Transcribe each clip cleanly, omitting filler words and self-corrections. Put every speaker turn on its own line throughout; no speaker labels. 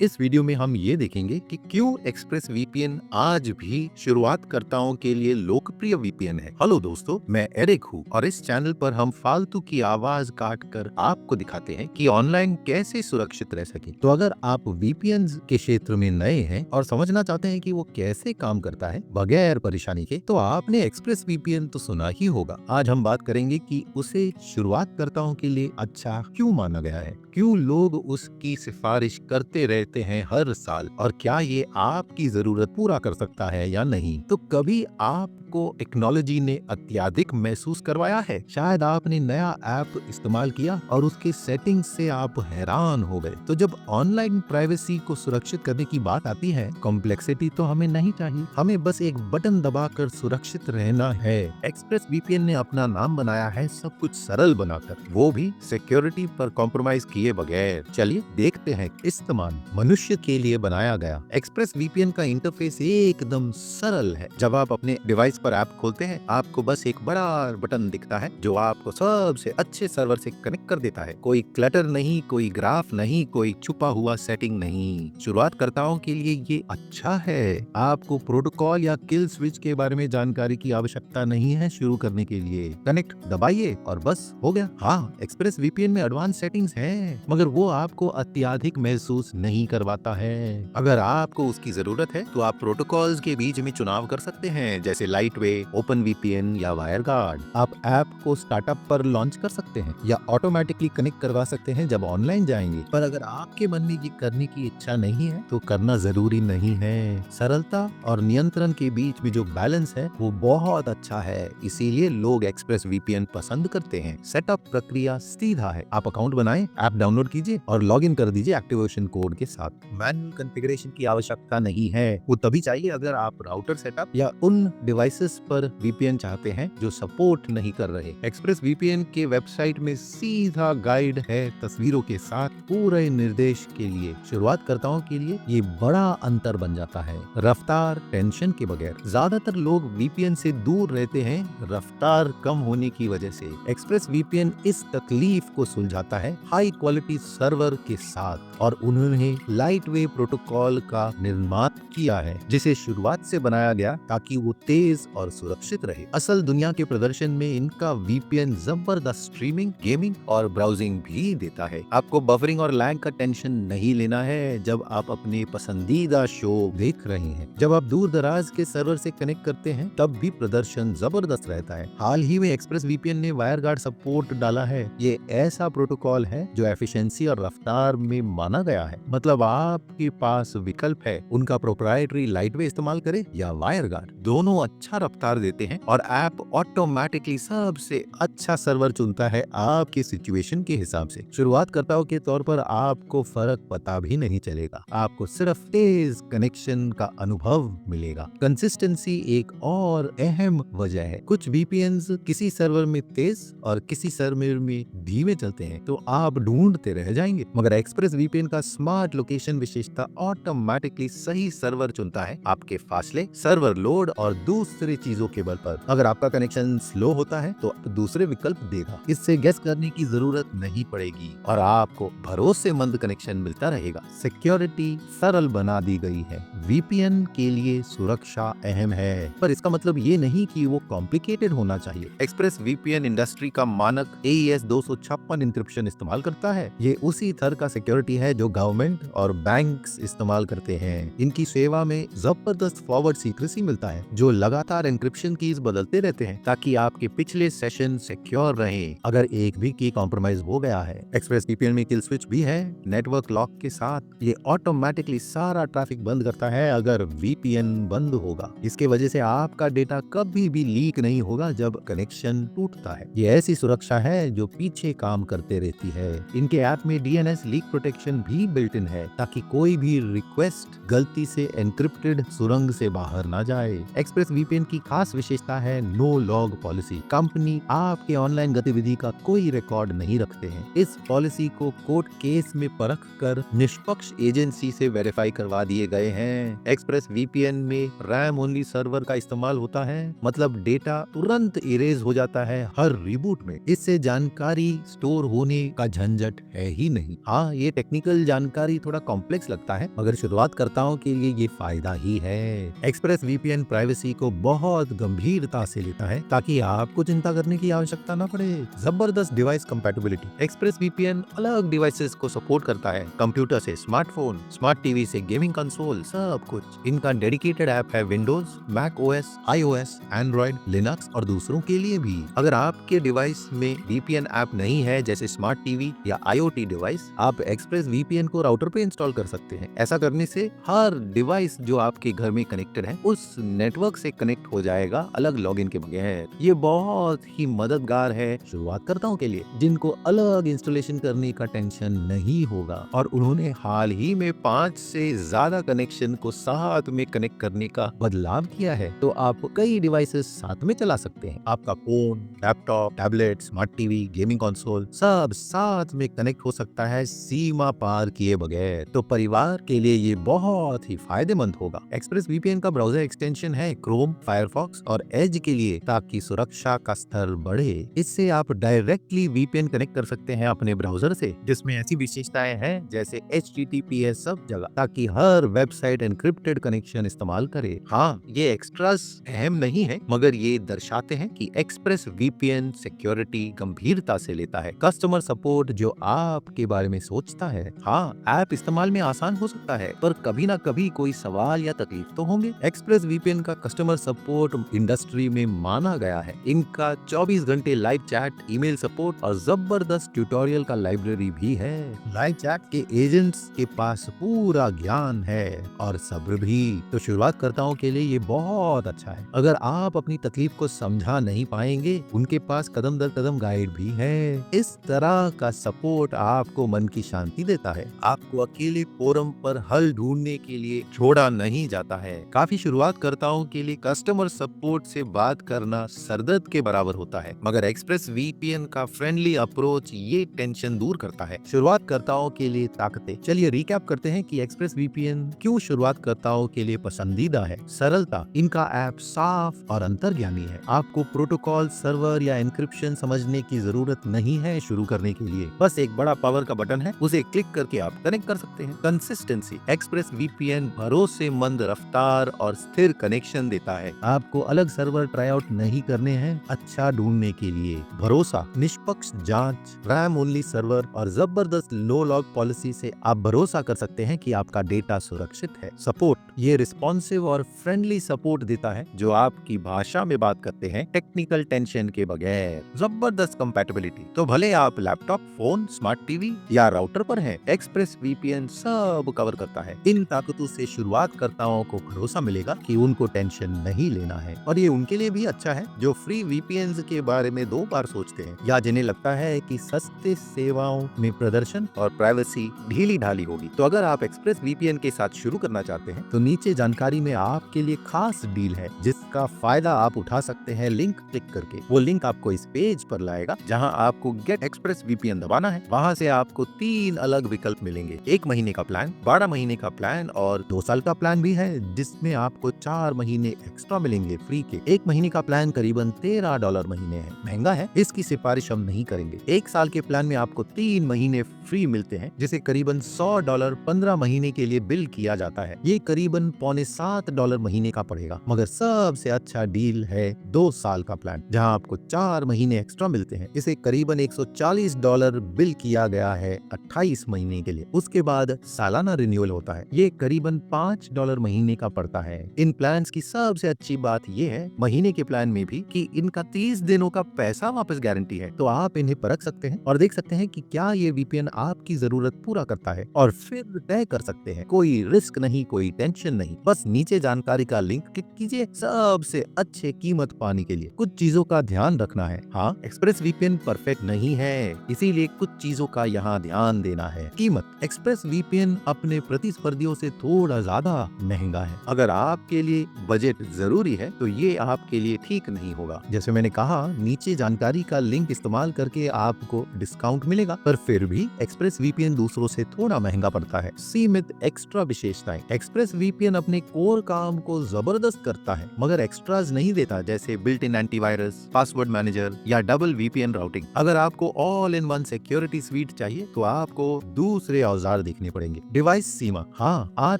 इस वीडियो में हम ये देखेंगे कि क्यों एक्सप्रेस वीपीएन आज भी शुरुआतकर्ताओं के लिए लोकप्रिय वीपीएन है। हेलो दोस्तों, मैं एरिक हूँ और इस चैनल पर हम फालतू की आवाज काट कर आपको दिखाते हैं कि ऑनलाइन कैसे सुरक्षित रह सके। तो अगर आप वीपीएन के क्षेत्र में नए हैं और समझना चाहते हैं कि वो कैसे काम करता है बगैर परेशानी के, तो आपने एक्सप्रेस वीपीएन तो सुना ही होगा। आज हम बात करेंगे कि उसे शुरुआतकर्ताओं के लिए अच्छा क्यों माना गया है, क्यों लोग उसकी सिफारिश करते रहते हैं हर साल, और क्या ये आपकी जरूरत पूरा कर सकता है या नहीं। तो कभी आपको टेक्नोलॉजी ने अत्यधिक महसूस करवाया है? शायद आपने नया ऐप इस्तेमाल किया और उसके सेटिंग्स से आप हैरान हो गए। तो जब ऑनलाइन प्राइवेसी को सुरक्षित करने की बात आती है, कॉम्प्लेक्सिटी तो हमें नहीं चाहिए, हमें बस एक बटन दबाकर सुरक्षित रहना है। एक्सप्रेस वीपीएन ने अपना नाम बनाया है सब कुछ सरल बनाकर, वो भी सिक्योरिटी पर कॉम्प्रोमाइज किए बगैर। चलिए देखते हैं। इस्तेमाल मनुष्य के लिए बनाया गया एक्सप्रेस वीपीएन का इंटरफेस एकदम सरल है। जब आप अपने डिवाइस पर ऐप खोलते हैं, आपको बस एक बड़ा बटन दिखता है जो आपको सबसे अच्छे सर्वर से कनेक्ट कर देता है। कोई क्लटर नहीं, कोई ग्राफ नहीं, कोई छुपा हुआ सेटिंग नहीं। शुरुआतकर्ताओं के लिए ये अच्छा है। आपको प्रोटोकॉल या किल स्विच के बारे में जानकारी की आवश्यकता नहीं है। शुरू करने के लिए कनेक्ट दबाइए और बस हो गया। हाँ, एक्सप्रेस वीपीएन में एडवांस सेटिंग्स हैं, मगर वो आपको अत्यधिक महसूस नहीं करवाता है। अगर आपको उसकी जरूरत है तो आप प्रोटोकॉल्स के बीच में चुनाव कर सकते हैं, जैसे लाइटवे, ओपन वीपीएन या वायरगार्ड। आप ऐप को स्टार्टअप पर लॉन्च कर सकते हैं या ऑटोमेटिकली कनेक्ट करवा सकते हैं जब ऑनलाइन जाएंगे। पर अगर आपके मन में ये करने की इच्छा नहीं है तो करना जरूरी नहीं है। सरलता और नियंत्रण के बीच में जो बैलेंस है वो बहुत अच्छा है, इसीलिए लोग एक्सप्रेस वीपीएन पसंद करते हैं। सेटअप प्रक्रिया सीधा है। आप अकाउंट बनाएं, ऐप डाउनलोड कीजिए और लॉगिन कर दीजिए एक्टिवेशन कोड के साथ। मैनुअल कॉन्फ़िगरेशन की आवश्यकता नहीं है, वो तभी चाहिए अगर आप राउटर सेटअप या उन डिवाइसेस पर वीपीएन चाहते हैं जो सपोर्ट नहीं कर रहे। एक्सप्रेस वीपीएन के वेबसाइट में सीधा गाइड है तस्वीरों के साथ पूरे निर्देश के लिए। शुरुआतकर्ताओं के लिए ये बड़ा अंतर बन जाता है। रफ्तार टेंशन के बगैर। ज्यादातर लोग वीपीएन से दूर रहते हैं रफ्तार कम होने की वजह से। एक्सप्रेस वीपीएन इस तकलीफ को सुलझाता है हाई क्वालिटी सर्वर के साथ, और उन्होंने लाइट वेव प्रोटोकॉल का निर्माण किया है जिसे शुरुआत से बनाया गया ताकि वो तेज और सुरक्षित रहे। असल दुनिया के प्रदर्शन में इनका वीपीएन जबरदस्त स्ट्रीमिंग, गेमिंग और ब्राउजिंग भी देता है। आपको बफरिंग और लैग का टेंशन नहीं लेना है जब आप अपने पसंदीदा शो देख रहे हैं। जब आप दूर दराज के सर्वर से कनेक्ट करते हैं तब भी प्रदर्शन जबरदस्त रहता है। हाल ही में एक्सप्रेस वीपीएन ने वायरगार्ड सपोर्ट डाला है। ये ऐसा प्रोटोकॉल है जो एफिशिएंसी और रफ्तार में माना गया है। मतलब आपके पास विकल्प है, उनका प्रोप्राइटरी लाइटवे इस्तेमाल करें या वायरगार्ड। दोनों अच्छा रफ्तार देते हैं और ऐप ऑटोमेटिकली सबसे अच्छा सर्वर चुनता है आपके सिचुएशन के हिसाब से। शुरुआतकर्ताओं के तौर पर आपको फर्क पता भी नहीं चलेगा, आपको सिर्फ तेज कनेक्शन का अनुभव मिलेगा। कंसिस्टेंसी एक और अहम वजह है। कुछ वीपीएन्स किसी सर्वर में तेज और किसी सर्वर में धीमे चलते हैं तो आप ढूंढते रह जाएंगे, मगर एक्सप्रेस वीपीएन का स्मार्ट लोकेशन विशेषता ऑटोमेटिकली सही सर्वर चुनता है आपके फासले, सर्वर लोड और दूसरी चीजों के बल पर। अगर आपका कनेक्शन स्लो होता है तो दूसरे विकल्प देगा। इससे गेस करने की जरूरत नहीं पड़ेगी और आपको भरोसेमंद कनेक्शन मिलता रहेगा। सिक्योरिटी सरल बना दी गई है। वीपीएन के लिए सुरक्षा अहम है, पर इसका मतलब ये नहीं कि वो कॉम्प्लिकेटेड होना चाहिए। एक्सप्रेस वीपीएन इंडस्ट्री का मानक AES 256 इंक्रिप्शन इस्तेमाल करता है। ये उसी तरह का सिक्योरिटी है जो गवर्नमेंट और बैंक्स इस्तेमाल करते हैं। इनकी सेवा में जबरदस्त फॉरवर्ड सीक्रेसी मिलता है जो लगातार इंक्रिप्शन कीज बदलते रहते हैं ताकि आपके पिछले सेशन सिक्योर रहे अगर एक भी की कॉम्प्रोमाइज हो गया है। एक्सप्रेस वीपीएन में किल स्विच भी है। नेटवर्क लॉक के साथ ये ऑटोमेटिकली सारा ट्रैफिक बंद करता है अगर वीपीएन बंद होगा। इसके वजह से आपका डेटा कभी भी लीक नहीं होगा जब कनेक्शन टूटता है। ये ऐसी सुरक्षा है जो पीछे काम करते रहती है। इनके ऐप में DNS लीक प्रोटेक्शन भी बिल्ट इन है ताकि कोई भी रिक्वेस्ट गलती से एनक्रिप्टेड सुरंग से बाहर ना जाए। एक्सप्रेस वीपीएन की खास विशेषता है नो लॉग पॉलिसी। कंपनी आपके ऑनलाइन गतिविधि का कोई रिकॉर्ड नहीं रखते हैं। इस पॉलिसी को कोर्ट केस में परख कर निष्पक्ष एजेंसी से वेरीफाई करवा दिए गए हैं। एक्सप्रेस वीपीएन में रैम ओनली सर्वर का इस्तेमाल होता है, मतलब डेटा तुरंत इरेज हो जाता है हर रिबूट में। इससे जानकारी स्टोर होने का झंझट है ही नहीं। हाँ, ये टेक्निकल जानकारी थोड़ा कॉम्प्लेक्स लगता है, मगर शुरुआतकर्ताओं के लिए ये फायदा ही है। एक्सप्रेस वीपीएन प्राइवेसी को बहुत गंभीरता से लेता है ताकि आपको चिंता करने की आवश्यकता न पड़े। जबरदस्त डिवाइस कंपैटिबिलिटी। एक्सप्रेस वीपीएन अलग डिवाइसेस को सपोर्ट करता है, कंप्यूटर से स्मार्टफोन, स्मार्ट टीवी से गेमिंग कंसोल, सब कुछ। इनका डेडिकेटेड ऐप है Windows, Mac OS, iOS, Android, Linux और दूसरों के लिए भी। अगर आपके डिवाइस में वीपीएन ऐप नहीं है, जैसे स्मार्ट टीवी या आईओटी डिवाइस, आप एक्सप्रेस वीपीएन को राउटर पे इंस्टॉल कर सकते हैं। ऐसा करने से हर डिवाइस जो आपके घर में कनेक्टेड है उस नेटवर्क से कनेक्ट हो जाएगा अलग लॉगिन के बगैर। ये बहुत ही मददगार है शुरुआतकर्ताओं के लिए, जिनको अलग इंस्टॉलेशन करने का टेंशन नहीं होगा और उन्होंने हाल ही में 5 से ज्यादा कनेक्शन को साथ में कनेक्ट करने का बदलाव किया है। तो आप कई डिवाइसेस साथ में चला सकते हैं। आपका phone, laptop, tablet, smart TV, gaming console सब साथ में कनेक्ट हो सकता है सीमा पार किए बगैर। तो परिवार के लिए ये बहुत ही फायदेमंद होगा। एक्सप्रेस वीपीएन का ब्राउजर एक्सटेंशन है क्रोम, फायरफॉक्स और एज के लिए, ताकि सुरक्षा का स्तर बढ़े। इससे आप डायरेक्टली वीपीएन कनेक्ट कर सकते हैं अपने ब्राउजर से, जिसमें ऐसी विशेषताएं हैं जैसे HTTPS सब जगह, ताकि हर वेबसाइट एनक्रिप्टेड कनेक्शन इस्तेमाल करे। हाँ, ये एक्स्ट्रास अहम नहीं है, मगर ये दर्शाते हैं कि एक्सप्रेस वीपीएन सिक्योरिटी गंभीरता से लेता है। कस्टमर सपोर्ट जो आपके बारे में सोचता है। हाँ, ऐप इस्तेमाल में आसान हो सकता है, पर कभी ना कभी कोई सवाल या तकलीफ तो होंगे। एक्सप्रेस वीपीएन का कस्टमर सपोर्ट इंडस्ट्री में माना गया है। इनका 24 घंटे लाइव चैट, ईमेल सपोर्ट और जबरदस्त ट्यूटोरियल का लाइब्रेरी भी है। लाइव चैट के एजेंट्स के पास पूरा ज्ञान है और सब्र भी, तो शुरुआतकर्ताओं के लिए ये बहुत अच्छा है। अगर आप अपनी तकलीफ को समझा नहीं पाएंगे, उनके पास कदम दर कदम गाइड भी है। इस तरह का सपोर्ट आपको मन की शांति देता है। आपको अकेले फोरम पर हल ढूंढने के लिए छोड़ा नहीं जाता है। काफी शुरुआतकर्ताओं के लिए कस्टमर सपोर्ट से बात करना सरदर्द के बराबर होता है, मगर एक्सप्रेस वीपीएन का फ्रेंडली अप्रोच ये टेंशन दूर करता है। शुरुआतकर्ताओं के लिए ताकतें। चलिए रिकैप करते हैं कि एक्सप्रेस वीपीएन क्यों शुरुआतकर्ताओं के लिए पसंदीदा है। सरलता। इनका ऐप साफ और अंतर्ज्ञानी है। आपको प्रोटोकॉल, सर्वर या एन्क्रिप्शन समझने की जरूरत नहीं है शुरू करने के लिए। बस एक बड़ा पावर का बटन है, उसे क्लिक करके आप कनेक्ट कर सकते हैं। कंसिस्टेंसी। एक्सप्रेस वीपीएन भरोसेमंद रफ्तार और स्थिर कनेक्शन देता है। आपको अलग सर्वर ट्राई आउट नहीं करने हैं अच्छा ढूंढने के लिए। भरोसा। निष्पक्ष जांच, रैम ओनली सर्वर और जबरदस्त नो लॉग पॉलिसी से आप भरोसा कर सकते हैं कि आपका डेटा सुरक्षित है। सपोर्ट। ये रिस्पॉन्सिव और फ्रेंडली सपोर्ट देता है जो आपकी भाषा में बात करते हैं, टेक्निकल टेंशन के बगैर। जबरदस्त कंपैटिबिलिटी। तो भले आप लैपटॉप, फोन, स्मार्ट टीवी या राउटर पर हैं, एक्सप्रेस वीपीएन सब कवर करता है। इन ताकतों से शुरुआतकर्ताओं को भरोसा मिलेगा कि उनको टेंशन नहीं लेना है, और ये उनके लिए भी अच्छा है जो फ्री वीपीएन के बारे में 2 बार सोचते हैं या जिन्हें लगता है कि सस्ते सेवाओं में प्रदर्शन और प्राइवेसी ढीली ढाली होगी। तो अगर आप एक्सप्रेस वीपीएन के साथ शुरू करना चाहते हैं तो नीचे जानकारी में आपके लिए खास डील है जिसका फायदा आप उठा सकते हैं लिंक क्लिक करके। वो लिंक आपको इस पेज पर लाएगा जहां आपको गेट एक्सप्रेस वीपीएन दबाना है। वहां से आपको 3 अलग विकल्प मिलेंगे। 1 महीने का प्लान, 12 महीने का प्लान और 2 साल का प्लान भी है, जिसमें आपको 4 महीने एक्स्ट्रा मिलेंगे फ्री के। 1 महीने का प्लान करीबन $13 महीने है, महंगा है, इसकी सिफारिश हम नहीं करेंगे। 1 साल के प्लान में आपको 3 महीने फ्री मिलते हैं, जिसे करीबन $100 15 महीने के लिए बिल किया जाता है। ये करीबन $6.25 महीने का पड़ेगा, मगर सबसे अच्छा डील है 2 साल का प्लान, जहां आपको 4 महीने एक्स्ट्रा मिलते हैं। इसे करीबन $140 बिल किया गया है 28 महीने के लिए। उसके बाद सालाना रिन्यूअल होता है, ये करीबन $5 महीने का पड़ता है। इन प्लान्स की सबसे अच्छी बात ये है, महीने के प्लान में भी, कि इनका 30 दिनों का पैसा वापस गारंटी है। तो आप इन्हें परख सकते हैं और देख सकते हैं कि क्या ये वीपीएन आपकी जरूरत पूरा करता है, और फिर तय कर सकते हैं। कोई रिस्क नहीं, कोई टेंशन नहीं, बस नीचे जानकारी का लिंक क्लिक कीजिए सबसे अच्छे कीमत पाने के लिए। कुछ चीजों का ध्यान रखना है। हाँ, एक्सप्रेस वीपीएन परफेक्ट नहीं है, इसीलिए कुछ चीजों का यहाँ ध्यान देना है। कीमत। एक्सप्रेस वीपीएन अपने प्रतिस्पर्धियों से थोड़ा ज्यादा महंगा है। अगर आपके लिए बजट जरूरी है तो ये आपके लिए ठीक नहीं होगा। जैसे मैंने कहा, नीचे जानकारी का लिंक इस्तेमाल करके आपको डिस्काउंट मिलेगा, पर फिर भी एक्सप्रेस वीपीएन दूसरों से थोड़ा महंगा पड़ता है। सीमित एक्स्ट्रा विशेषताएं। एक्सप्रेस वीपीएन अपने कोर काम को जबरदस्त करता है, मगर एक्स्ट्राज नहीं देता, जैसे built in antivirus, password manager या डबल वीपीएन राउटिंग। अगर आपको all in one security sweet चाहिए तो आपको दूसरे औजार अनुसार देखने पड़ेंगे। डिवाइस सीमा, हाँ, आज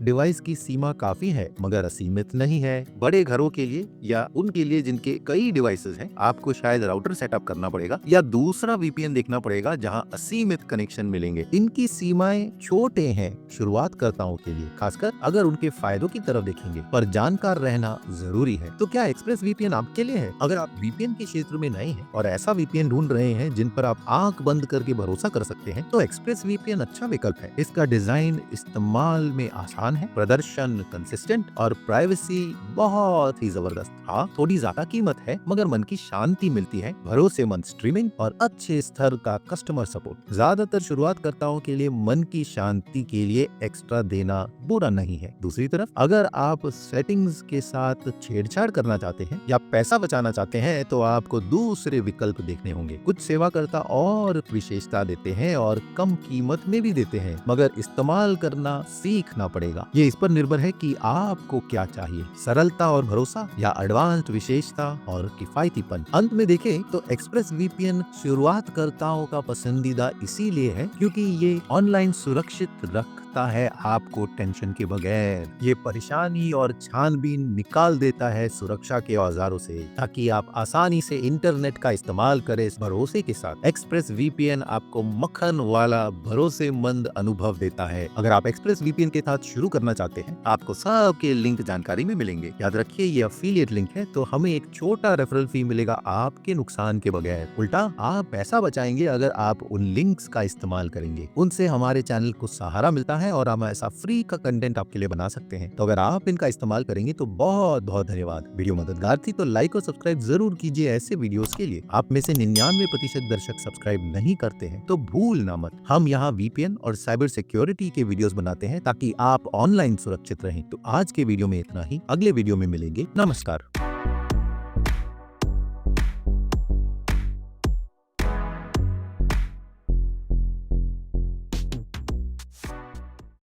डिवाइस की सीमा काफी है मगर असीमित नहीं है। बड़े घरों के लिए या उनके लिए जिनके कई डिवाइसेस हैं, आपको शायद राउटर सेटअप करना पड़ेगा या दूसरा वीपीएन देखना पड़ेगा जहां असीमित कनेक्शन मिलेंगे। इनकी सीमाएं छोटे हैं शुरुआतकर्ताओं के लिए, खासकर अगर उनके फायदों की तरफ देखेंगे, पर जानकार रहना जरूरी है। तो क्या एक्सप्रेस वीपीएन आपके लिए है? अगर आप वीपीएन के क्षेत्र में नए हैं और ऐसा वीपीएन ढूंढ रहे हैं जिन पर आप आंख बंद करके भरोसा कर सकते हैं, तो एक्सप्रेस वीपीएन अच्छा विकल्प है। इसका डिजाइन इस्तेमाल में आसान है, प्रदर्शन कंसिस्टेंट और प्राइवेसी बहुत ही जबरदस्त। हाँ, थोड़ी ज्यादा कीमत है मगर मन की शांति मिलती है, भरोसेमंद स्ट्रीमिंग और अच्छे स्तर का कस्टमर सपोर्ट। ज्यादातर शुरुआतकर्ताओं के लिए मन की शांति के लिए एक्स्ट्रा देना बुरा नहीं है। दूसरी तरफ अगर आप सेटिंग्स के साथ छेड़छाड़ करना चाहते हैं या पैसा बचाना चाहते हैं तो आपको दूसरे विकल्प देखने होंगे। कुछ सेवाकर्ता और विशेषता देते हैं और कम कीमत में भी देते हैं, मगर इस्तेमाल करना सीखना पड़ेगा। ये इस पर निर्भर है कि आपको क्या चाहिए, सरलता और भरोसा या एडवांस्ड विशेषता और किफायतीपन। अंत में देखें तो एक्सप्रेस वीपीएन शुरुआतकर्ताओं का पसंदीदा इसीलिए है क्योंकि ये ऑनलाइन सुरक्षित रखता है आपको टेंशन के बगैर। ये परेशानी और छानबीन निकाल देता है सुरक्षा के औजारों से, ताकि आप आसानी से इंटरनेट का इस्तेमाल करें इस भरोसे के साथ। एक्सप्रेस वीपीएन आपको मक्खन वाला भरोसेमंद अनुभव देता है। अगर आप एक्सप्रेस वीपीएन के साथ शुरू करना चाहते हैं, आपको सबके लिंक जानकारी में मिलेंगे। याद रखिए ये अफिलिएट लिंक है, तो हमें एक छोटा रेफरल फी मिलेगा आपके नुकसान के बगैर। उल्टा आप पैसा बचाएंगे अगर आप उन लिंक्स का इस्तेमाल करेंगे। उनसे हमारे चैनल को सहारा मिलता है और हम ऐसा फ्री का कंटेंट आपके लिए बना सकते हैं। तो अगर आप इनका इस्तेमाल करेंगे तो बहुत बहुत धन्यवाद। वीडियो मददगार थी तो लाइक और सब्सक्राइब जरूर कीजिए ऐसे वीडियोस के लिए। आप में से 99% दर्शक सब्सक्राइब नहीं करते हैं तो भूलना मत। हम यहाँ वीपीएन और साइबर सिक्योरिटी के वीडियोस बनाते हैं ताकि आप ऑनलाइन सुरक्षित रहें। तो आज के वीडियो में इतना ही, अगले वीडियो में मिलेंगे। नमस्कार।